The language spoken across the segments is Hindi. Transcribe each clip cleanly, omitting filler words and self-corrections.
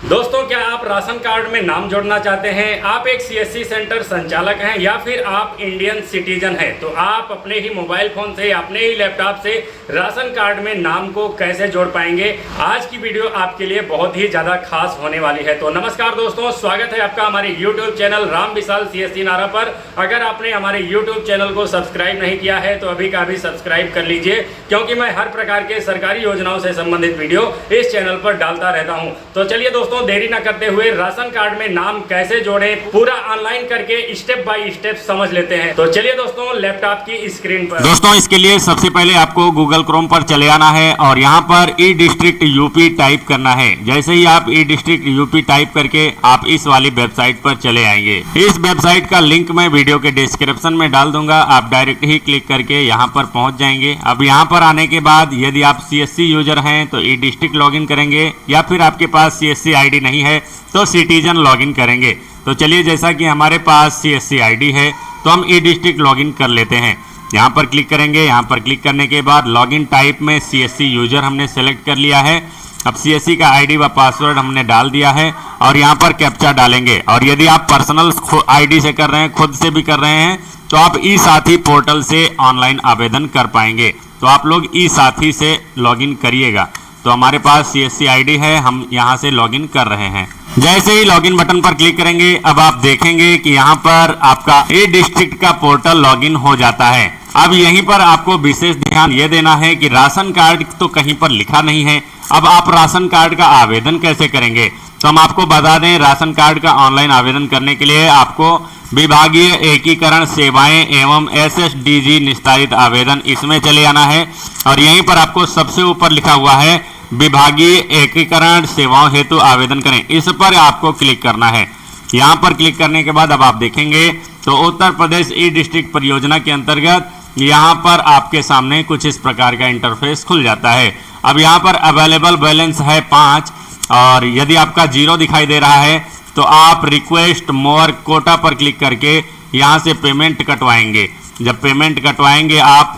दोस्तों, क्या आप राशन कार्ड में नाम जोड़ना चाहते हैं? आप एक सीएससी सेंटर संचालक हैं या फिर आप इंडियन सिटीजन हैं, तो आप अपने ही मोबाइल फोन से, अपने ही लैपटॉप से राशन कार्ड में नाम को कैसे जोड़ पाएंगे? आज की वीडियो आपके लिए बहुत ही ज़्यादा खास होने वाली है। तो नमस्कार दोस्तों, स्वागत है आपका हमारे यूट्यूब चैनल राम विशाल सीएससी नारा पर। अगर आपने हमारे यूट्यूब चैनल को सब्सक्राइब नहीं किया है तो अभी का अभी सब्सक्राइब कर लीजिए, क्योंकि मैं हर प्रकार के सरकारी योजनाओं से संबंधित वीडियो इस चैनल पर डालता रहता हूँ। तो चलिए दोस्तों, देरी न करते हुए राशन कार्ड में नाम कैसे जोड़ें पूरा ऑनलाइन करके स्टेप बाय स्टेप समझ लेते हैं। तो चलिए दोस्तों, लैपटॉप की स्क्रीन पर दोस्तों, इसके लिए सबसे पहले आपको गूगल क्रोम पर चले आना है और यहाँ पर ई डिस्ट्रिक्ट यूपी टाइप करना है। जैसे ही आप ई डिस्ट्रिक्ट यूपी टाइप करके आप इस वाली वेबसाइट पर चले आएंगे। इस वेबसाइट का लिंक मैं वीडियो के डिस्क्रिप्शन में डाल दूंगा, आप डायरेक्ट ही क्लिक करके यहाँ पर पहुंच जाएंगे। अब यहाँ पर आने के बाद यदि आप सीएससी यूजर हैं तो ई डिस्ट्रिक्ट लॉगिन करेंगे, या फिर आपके पास सीएससी आईडी नहीं है तो सिटीजन लॉगिन करेंगे। तो चलिए, जैसा कि हमारे पास सीएससी आईडी है तो हम ई डिस्ट्रिक्ट लॉगिन कर लेते हैं। यहाँ पर क्लिक करेंगे। यहाँ पर क्लिक करने के बाद लॉगिन टाइप में सीएससी यूजर हमने सेलेक्ट कर लिया है। अब सीएससी का आईडी व पासवर्ड हमने डाल दिया है और यहाँ पर कैप्चा डालेंगे। और यदि आप पर्सनल आईडी से कर रहे हैं, खुद से भी कर रहे हैं, तो आप ई साथी पोर्टल से ऑनलाइन आवेदन कर पाएंगे। तो आप लोग ई साथी से लॉगिन करिएगा। तो हमारे पास सीएससी आईडी है, हम यहाँ से लॉगिन कर रहे हैं। जैसे ही लॉगिन बटन पर क्लिक करेंगे, अब आप देखेंगे कि यहाँ पर आपका ई डिस्ट्रिक्ट का पोर्टल लॉगिन हो जाता है। अब यहीं पर आपको विशेष ध्यान ये देना है कि राशन कार्ड तो कहीं पर लिखा नहीं है। अब आप राशन कार्ड का आवेदन कैसे करेंगे? तो हम आपको बता दें, राशन कार्ड का ऑनलाइन आवेदन करने के लिए आपको विभागीय एकीकरण सेवाएं एवं SSDG निस्तारित आवेदन, इसमें चले आना है। और यहीं पर आपको सबसे ऊपर लिखा हुआ है विभागीय एकीकरण सेवाओं हेतु आवेदन करें, इस पर आपको क्लिक करना है। यहाँ पर क्लिक करने के बाद अब आप देखेंगे तो उत्तर प्रदेश ई डिस्ट्रिक्ट परियोजना के अंतर्गत यहाँ पर आपके सामने कुछ इस प्रकार का इंटरफेस खुल जाता है। अब यहाँ पर अवेलेबल बैलेंस है 5, और यदि आपका 0 दिखाई दे रहा है तो आप रिक्वेस्ट मोर कोटा पर क्लिक करके यहाँ से पेमेंट कटवाएंगे। जब पेमेंट कटवाएंगे आप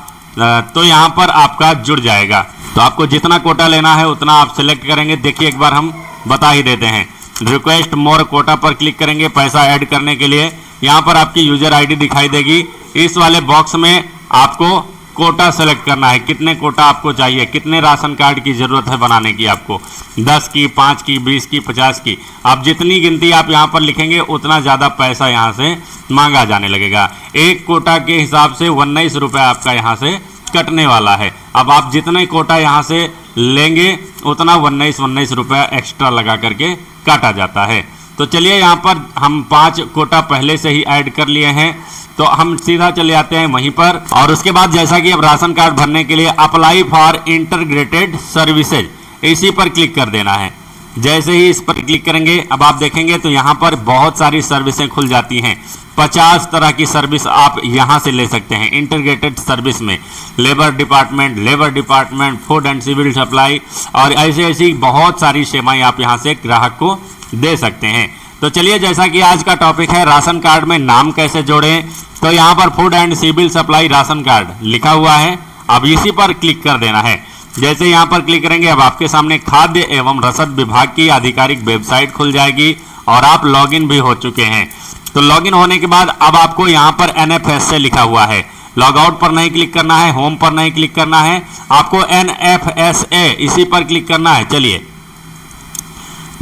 तो यहाँ पर आपका जुड़ जाएगा। तो आपको जितना कोटा लेना है उतना आप सिलेक्ट करेंगे। देखिए, एक बार हम बता ही देते हैं। रिक्वेस्ट मोर कोटा पर क्लिक करेंगे पैसा ऐड करने के लिए। यहाँ पर आपकी यूजर आईडी दिखाई देगी। इस वाले बॉक्स में आपको कोटा सेलेक्ट करना है, कितने कोटा आपको चाहिए, कितने राशन कार्ड की ज़रूरत है बनाने की आपको, 10 की, 5 की, 20 की, 50 की। आप जितनी गिनती आप यहाँ पर लिखेंगे उतना ज़्यादा पैसा यहाँ से मांगा जाने लगेगा। एक कोटा के हिसाब से 19 रुपये आपका यहाँ से कटने वाला है। अब आप जितने कोटा यहाँ से लेंगे उतना 19 रुपये एक्स्ट्रा लगा करके काटा जाता है। तो चलिए, यहाँ पर हम 5 कोटा पहले से ही ऐड कर लिए हैं, तो हम सीधा चले आते हैं वहीं पर। और उसके बाद जैसा कि अब राशन कार्ड भरने के लिए अप्लाई फॉर इंटीग्रेटेड सर्विसेज, इसी पर क्लिक कर देना है। जैसे ही इस पर क्लिक करेंगे, अब आप देखेंगे तो यहाँ पर बहुत सारी सर्विसें खुल जाती हैं। 50 तरह की सर्विस आप यहाँ से ले सकते हैं। इंटीग्रेटेड सर्विस में labour department, food and civil supply और ऐसी बहुत सारी सेवाएं आप यहाँ से ग्राहक को दे सकते हैं। तो चलिए, जैसा कि आज का टॉपिक है राशन कार्ड में नाम कैसे जोड़ें, तो यहाँ पर food and civil supply ration card लिखा हुआ है। अब इसी पर क्लिक कर देना है। जैसे यहाँ पर क्लिक करेंगे, अब आपके सामने खाद्य एवं रसद विभाग की आधिकारिक वेबसाइट खुल जाएगी और आप लॉगिन भी हो चुके हैं। तो लॉगिन होने के बाद अब आपको यहाँ पर NFSA लिखा हुआ है। लॉग आउट पर नहीं क्लिक करना है, होम पर नहीं क्लिक करना है, आपको NFSA इसी पर क्लिक करना है। चलिए,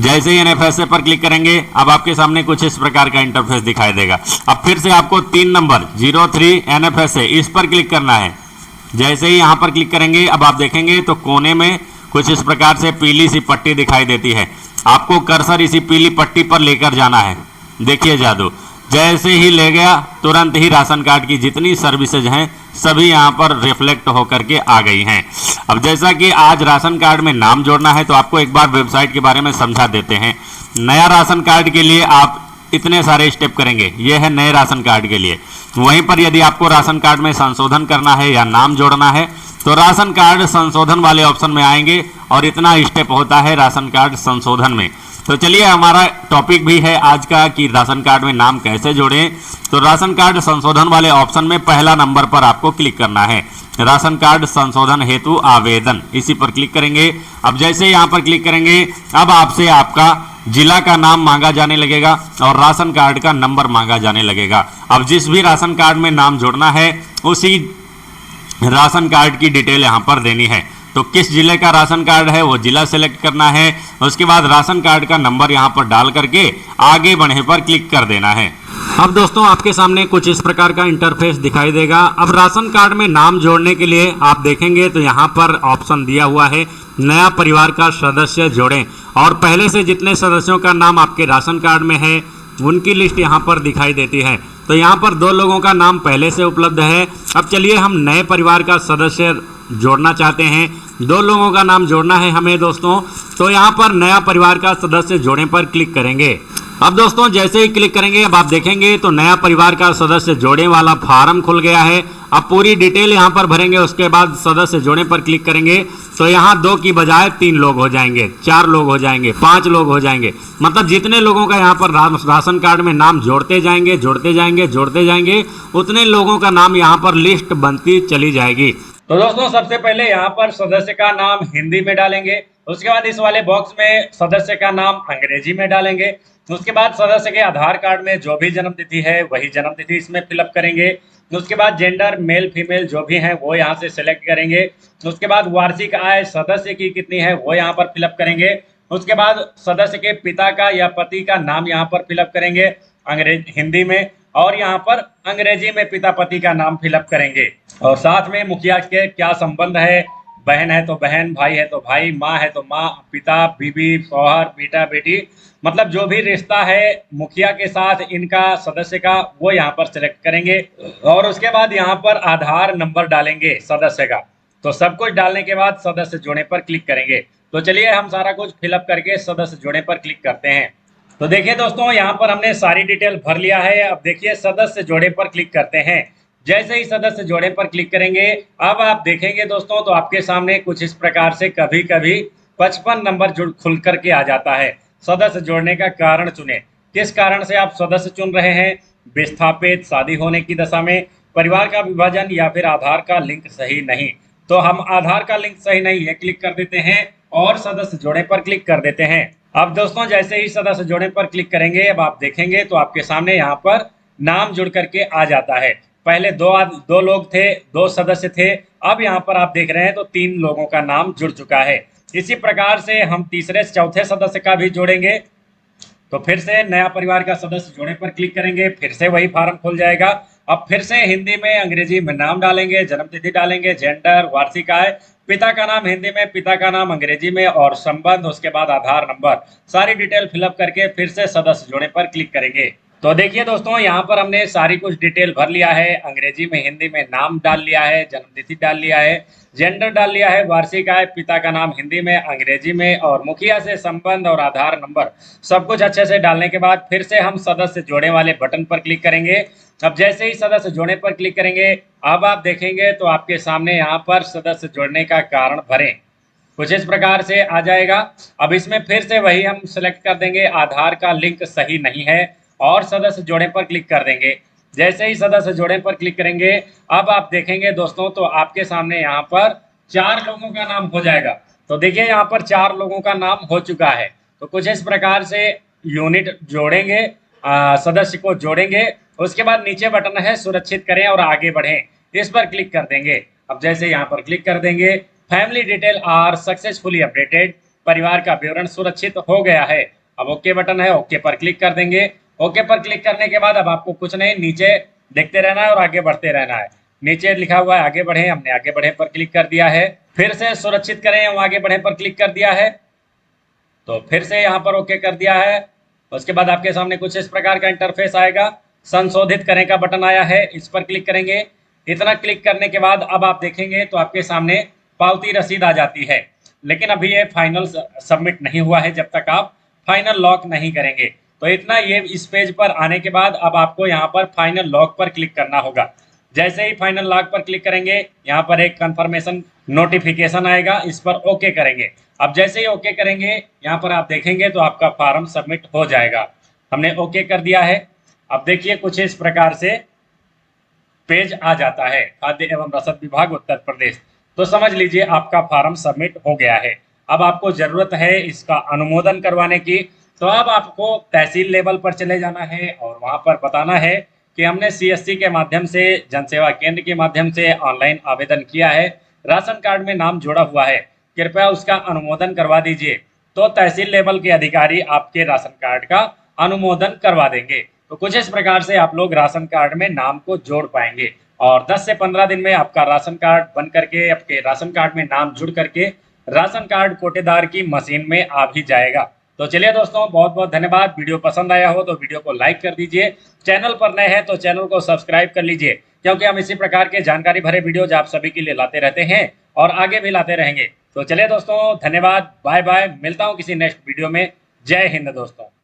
जैसे ही NFSA पर क्लिक करेंगे, अब आपके सामने कुछ इस प्रकार का इंटरफेस दिखाई देगा। अब फिर से आपको 3 नंबर 03 NFSA इस पर क्लिक करना है। जैसे ही यहाँ पर क्लिक करेंगे, अब आप देखेंगे तो कोने में कुछ इस प्रकार से पीली सी पट्टी दिखाई देती है। आपको कर्सर इसी पीली पट्टी पर लेकर जाना है। देखिए जादू, जैसे ही ले गया तुरंत ही राशन कार्ड की जितनी सर्विसेज हैं सभी यहाँ पर रिफ्लेक्ट होकर के आ गई हैं। अब जैसा कि आज राशन कार्ड में नाम जोड़ना है तो आपको एक बार वेबसाइट के बारे में समझा देते हैं। नया राशन कार्ड के लिए आप इतने सारे स्टेप करेंगे, ये है नए राशन कार्ड के लिए। वहीं पर यदि आपको राशन कार्ड में संशोधन करना है या नाम जोड़ना है तो राशन कार्ड संशोधन वाले ऑप्शन में आएंगे और इतना स्टेप होता है राशन कार्ड संशोधन में। तो चलिए, हमारा टॉपिक भी है आज का कि राशन कार्ड में नाम कैसे जोड़ें। तो राशन कार्ड संशोधन वाले ऑप्शन में पहला नंबर पर आपको क्लिक करना है। राशन कार्ड संशोधन हेतु आवेदन, इसी पर क्लिक करेंगे। अब जैसे यहाँ पर क्लिक करेंगे अब आपसे आपका जिला का नाम मांगा जाने लगेगा और राशन कार्ड का नंबर मांगा जाने लगेगा। अब जिस भी राशन कार्ड में नाम जोड़ना है उसी राशन कार्ड की डिटेल यहाँ पर देनी है। तो किस जिले का राशन कार्ड है वो जिला सेलेक्ट करना है। उसके बाद राशन कार्ड का नंबर यहाँ पर डाल करके आगे बढ़ने पर क्लिक कर देना है। अब दोस्तों आपके सामने कुछ इस प्रकार का इंटरफेस दिखाई देगा। अब राशन कार्ड में नाम जोड़ने के लिए आप देखेंगे तो यहाँ पर ऑप्शन दिया हुआ है नया परिवार का सदस्य जोड़ें, और पहले से जितने सदस्यों का नाम आपके राशन कार्ड में है उनकी लिस्ट यहाँ पर दिखाई देती है। तो यहाँ पर 2 लोगों का नाम पहले से उपलब्ध है। अब चलिए हम नए परिवार का सदस्य जोड़ना चाहते हैं, 2 लोगों का नाम जोड़ना है हमें दोस्तों। तो यहाँ पर नया परिवार का सदस्य जोड़ने पर क्लिक करेंगे। अब दोस्तों जैसे ही क्लिक करेंगे अब आप देखेंगे तो नया परिवार का सदस्य जोड़ने वाला फार्म खुल गया है। अब पूरी डिटेल यहाँ पर भरेंगे, उसके बाद सदस्य जोड़ने पर क्लिक करेंगे तो यहाँ 2 की बजाय 3 लोग हो जाएंगे, 4 लोग हो जाएंगे, 5 लोग हो जाएंगे। मतलब जितने लोगों का यहाँ पर राशन कार्ड में नाम जोड़ते जाएंगे उतने लोगों का नाम यहाँ पर लिस्ट बनती चली जाएगी। तो दोस्तों सबसे पहले यहाँ पर सदस्य का नाम हिंदी में डालेंगे, उसके बाद इस वाले बॉक्स में सदस्य का नाम अंग्रेजी में डालेंगे, उसके बाद सदस्य के आधार कार्ड में जो भी जन्म तिथि है वही जन्म तिथि इसमें फिलअप करेंगे। उसके बाद जेंडर मेल फीमेल जो भी हैं वो यहाँ से सिलेक्ट करेंगे। उसके बाद वार्षिक आय सदस्य की कितनी है वो यहाँ पर फिलअप करेंगे। उसके बाद सदस्य के पिता का या पति का नाम यहाँ पर फिलअप करेंगे हिंदी में, और यहाँ पर अंग्रेजी में पिता पति का नाम फिलअप करेंगे। और साथ में मुखिया के क्या संबंध है, बहन है तो बहन, भाई है तो भाई, माँ है तो माँ, पिता बीबी, शौहर, बेटा बेटी, मतलब जो भी रिश्ता है मुखिया के साथ इनका सदस्य का वो यहाँ पर सिलेक्ट करेंगे। और उसके बाद यहाँ पर आधार नंबर डालेंगे सदस्य का। तो सब कुछ डालने के बाद सदस्य जोड़ने पर क्लिक करेंगे। तो चलिए हम सारा कुछ फिलअप करके सदस्य जोड़ने पर क्लिक करते हैं। तो देखिए दोस्तों यहाँ पर हमने सारी डिटेल भर लिया है। अब देखिए सदस्य जोड़े पर क्लिक करते हैं। जैसे ही सदस्य जोड़े पर क्लिक करेंगे अब आप देखेंगे दोस्तों तो आपके सामने कुछ इस प्रकार से कभी कभी 55 नंबर जुड़ खुल करके आ जाता है। सदस्य जोड़ने का कारण चुने, किस कारण से आप सदस्य चुन रहे हैं, विस्थापित, शादी होने की दशा में, परिवार का विभाजन, या फिर आधार का लिंक सही नहीं। तो हम आधार का लिंक सही नहीं है क्लिक कर देते हैं और सदस्य जोड़े पर क्लिक कर देते हैं। अब दोस्तों जैसे ही सदस्य जोड़े पर क्लिक करेंगे अब आप देखेंगे तो आपके सामने यहाँ पर नाम जुड़ करके आ जाता है। पहले दो लोग थे, 2 सदस्य थे, अब यहाँ पर आप देख रहे हैं तो 3 लोगों का नाम जुड़ चुका है। इसी प्रकार से हम तीसरे चौथे सदस्य का भी जोड़ेंगे। तो फिर से नया परिवार का सदस्य जोड़ने पर क्लिक करेंगे, फिर से वही फार्म खुल जाएगा। अब फिर से हिंदी में अंग्रेजी में नाम डालेंगे, जन्म तिथि डालेंगे, जेंडर, वार्षिक आय, पिता का नाम हिंदी में, पिता का नाम अंग्रेजी में, और संबंध, उसके बाद आधार नंबर, सारी डिटेल फिलअप करके फिर से सदस्य जोड़ने पर क्लिक करेंगे। तो देखिए दोस्तों यहाँ पर हमने सारी कुछ डिटेल भर लिया है, अंग्रेजी में हिंदी में नाम डाल लिया है, जन्म तिथि डाल लिया है, जेंडर डाल लिया है, वार्षिक आय, पिता का नाम हिंदी में अंग्रेजी में, और मुखिया से संबंध और आधार नंबर सब कुछ अच्छे से डालने के बाद फिर से हम सदस्य जोड़ने वाले बटन पर क्लिक करेंगे। अब जैसे ही सदस्य जोड़ने पर क्लिक करेंगे अब आप देखेंगे तो आपके सामने यहाँ पर सदस्य जोड़ने का कारण भरें कुछ इस प्रकार से आ जाएगा। अब इसमें फिर से वही हम सिलेक्ट कर देंगे, आधार का लिंक सही नहीं है, और सदस्य जोड़े पर क्लिक कर देंगे। जैसे ही सदस्य जोड़े पर क्लिक करेंगे अब आप देखेंगे दोस्तों तो आपके सामने यहाँ पर 4 लोगों का नाम हो जाएगा। तो देखिए यहाँ पर 4 लोगों का नाम हो चुका है। तो कुछ इस प्रकार से यूनिट जोड़ेंगे, सदस्य को जोड़ेंगे। उसके बाद नीचे बटन है सुरक्षित करें और आगे बढ़ें, इस पर क्लिक कर देंगे। अब जैसे यहाँ पर क्लिक कर देंगे family detail are successfully updated, परिवार का विवरण सुरक्षित हो गया है। अब ओके बटन है, ओके पर क्लिक कर देंगे। ओके पर क्लिक करने के बाद अब आपको कुछ नहीं, नीचे देखते रहना है और आगे बढ़ते रहना है। नीचे लिखा हुआ है आगे बढ़े, हमने आगे बढ़े पर क्लिक कर दिया है। फिर से सुरक्षित करें और आगे बढ़े पर क्लिक कर दिया है। तो फिर से यहाँ पर ओके कर दिया है। उसके बाद आपके सामने कुछ इस प्रकार का इंटरफेस आएगा। संशोधित करें का बटन आया है, इस पर क्लिक करेंगे। इतना क्लिक करने के बाद अब आप देखेंगे तो आपके सामने पावती रसीद आ जाती है, लेकिन अभी ये फाइनल सबमिट नहीं हुआ है जब तक आप फाइनल लॉक नहीं करेंगे। तो इतना ये इस पेज पर आने के बाद अब आपको यहाँ पर फाइनल लॉक पर क्लिक करना होगा। जैसे ही फाइनल लॉक पर क्लिक करेंगे यहाँ पर एक कंफर्मेशन नोटिफिकेशन आएगा, इस पर ओके करेंगे। अब जैसे ही ओके करेंगे यहाँ पर आप देखेंगे तो आपका फॉर्म सबमिट हो जाएगा। हमने ओके कर दिया है। अब देखिए कुछ इस प्रकार से पेज आ जाता है, खाद्य एवं रसद विभाग उत्तर प्रदेश। तो समझ लीजिए आपका फॉर्म सबमिट हो गया है। अब आपको जरूरत है इसका अनुमोदन करवाने की। तो अब आपको तहसील लेवल पर चले जाना है और वहां पर बताना है कि हमने सीएससी के माध्यम से, जन सेवा केंद्र के माध्यम से ऑनलाइन आवेदन किया है, राशन कार्ड में नाम जुड़ा हुआ है, कृपया उसका अनुमोदन करवा दीजिए। तो तहसील लेवल के अधिकारी आपके राशन कार्ड का अनुमोदन करवा देंगे। तो कुछ इस प्रकार से आप लोग राशन कार्ड में नाम को जोड़ पाएंगे और 10 से 15 दिन में आपका राशन कार्ड बन करके, आपके राशन कार्ड में नाम जुड़ करके राशन कार्ड कोटेदार की मशीन में आ भी जाएगा। तो चलिए दोस्तों, बहुत बहुत धन्यवाद। वीडियो पसंद आया हो तो वीडियो को लाइक कर दीजिए, चैनल पर नए हैं तो चैनल को सब्सक्राइब कर लीजिए, क्योंकि हम इसी प्रकार के जानकारी भरे वीडियोज आप सभी के लिए लाते रहते हैं और आगे भी लाते रहेंगे। तो चलिए दोस्तों, धन्यवाद, बाय बाय, मिलता हूँ किसी नेक्स्ट वीडियो में। जय हिंद दोस्तों।